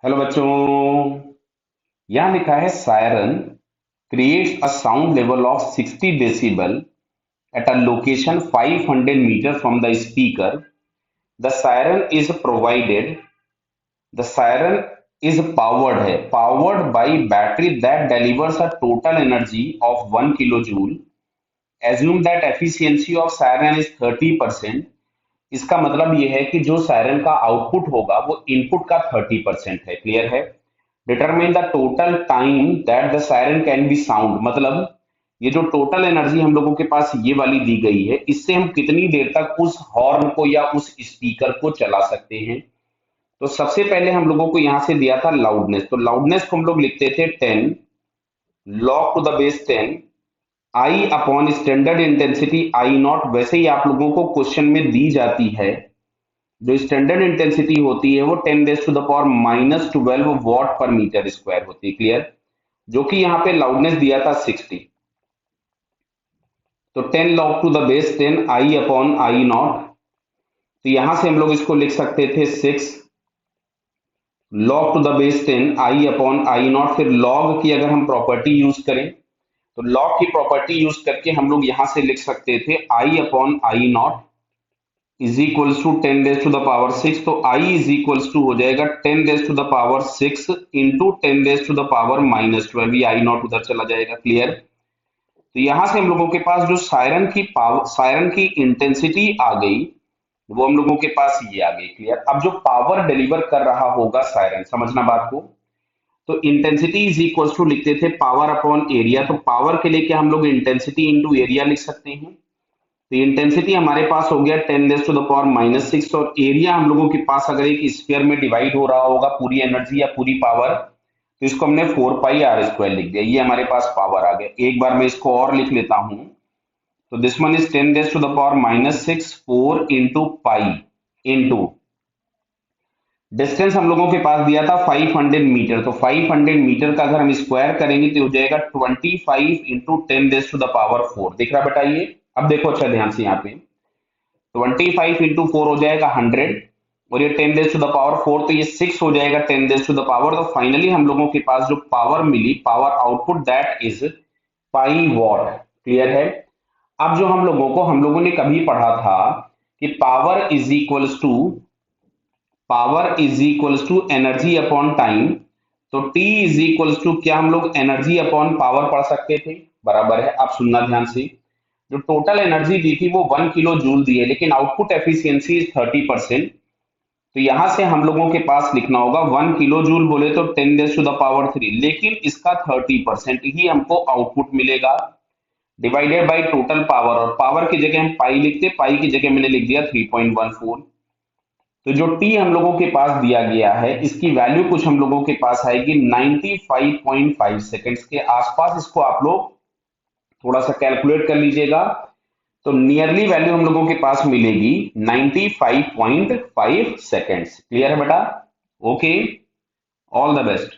Hello बच्चों। यहाँ लिखा है siren creates a sound level of 60 decibel at a location 500 metre from the speaker. The siren is provided the siren is powered by battery that delivers a total energy of 1 kilo joule. Assume that efficiency of siren is 30%। इसका मतलब ये है कि जो siren का output होगा वो input का 30% है। क्लियर है। Determine the total time that the siren can be sound, मतलब ये जो टोटल एनर्जी हम लोगों के पास ये वाली दी गई है, इससे हम कितनी देर तक उस हॉर्न को या उस स्पीकर को चला सकते हैं। तो सबसे पहले हम लोगों को यहां से दिया था लाउडनेस, तो लाउडनेस को हम लोग लिखते थे 10 log to the base 10 I upon standard intensity I naught. वैसे ही आप लोगों को क्वेश्चन में दी जाती है, जो स्टैंडर्ड इंटेंसिटी होती है वो 10 to the power -12 वॉट पर मीटर स्क्वायर होती है। क्लियर। जो कि यहाँ पे लाउडनेस दिया था 60, तो 10 log to the base 10 I upon I naught. तो यहां से हम लोग इसको लिख सकते थे 6 log to the base 10 I upon I naught. फिर log की अगर हम प्रॉपर्टी यूज करें, तो log की प्रॉपर्टी यूज करके हम लोग यहां से लिख सकते थे I upon I naught is equals to 10 to the power 6। तो आई इज इक्वल्स टू हो जाएगा 10 to the power 6 into 10 to the power -12। ये आई नॉट उधर चला जाएगा। क्लियर। तो यहां से हम लोगों के पास जो सायरन की पावर, सायरन की इंटेंसिटी आ गई, वो हम लोगों के पास ये आ गई। क्लियर। अब जो पावर डिलीवर कर रहा होगा सायरन, समझना बात को, तो इंटेंसिटी इज इक्वल टू लिखते थे पावर अपॉन एरिया। तो पावर के लिए क्या हम लोग इंटेंसिटी इंटू एरिया लिख सकते हैं। तो इंटेंसिटी हमारे पास हो गया 10 to the power -6, और एरिया हम लोगों के पास अगर एक स्फीयर में डिवाइड हो रहा होगा पूरी एनर्जी या पूरी पावर, तो इसको हमने 4 pi r² लिख दिया। ये हमारे पास पावर आ गया। एक बार मैं इसको और लिख लेता हूं, तो this one is 10 to the power -6 4 into pi into distance हम लोगों के पास दिया था 500 मीटर। तो 500 मीटर का अगर हम स्क्वायर करेंगे तो हो जाएगा 25 इंटू 10 to the power 4। दिख रहा बेटा ये। अब देखो अच्छा ध्यान से, यहाँ पे 25 इंटू 4 हो जाएगा 100, और ये 10 to the power 4, तो ये 6 हो जाएगा 10 to the power। तो फाइनली हम लोगों के पास जो पावर मिली, power output, that is pi watt. Clear है। अब जो हम लोगों ने कभी पढ़ा था कि power is equals to energy upon time. तो टी इज इक्वल्स टू क्या हम लोग एनर्जी अपॉन पावर पढ़ सकते थे। बराबर है। अब सुनना ध्यान से, जो टोटल एनर्जी दी थी वो 1 किलो जूल दी है, लेकिन आउटपुट एफिशिएंसी इज 30%। तो यहां से हम लोगों के पास लिखना होगा 1 किलो जूल बोले तो 10 to the power 3, लेकिन इसका 30% ही हमको आउटपुट मिलेगा, डिवाइडेड बाय टोटल पावर। और पावर की जगह हम पाई लिखते, पाई की जगह मैंने लिख दिया 3.14। तो जो टी हम लोगों के पास दिया गया है, इसकी वैल्यू कुछ हम लोगों के पास आएगी 95.5 सेकेंड्स के आसपास। इसको आप लोग थोड़ा सा कैलकुलेट कर लीजिएगा, तो नियरली वैल्यू हम लोगों के पास मिलेगी 95.5 सेकेंड्स। क्लियर है बेटा। Okay, all the best.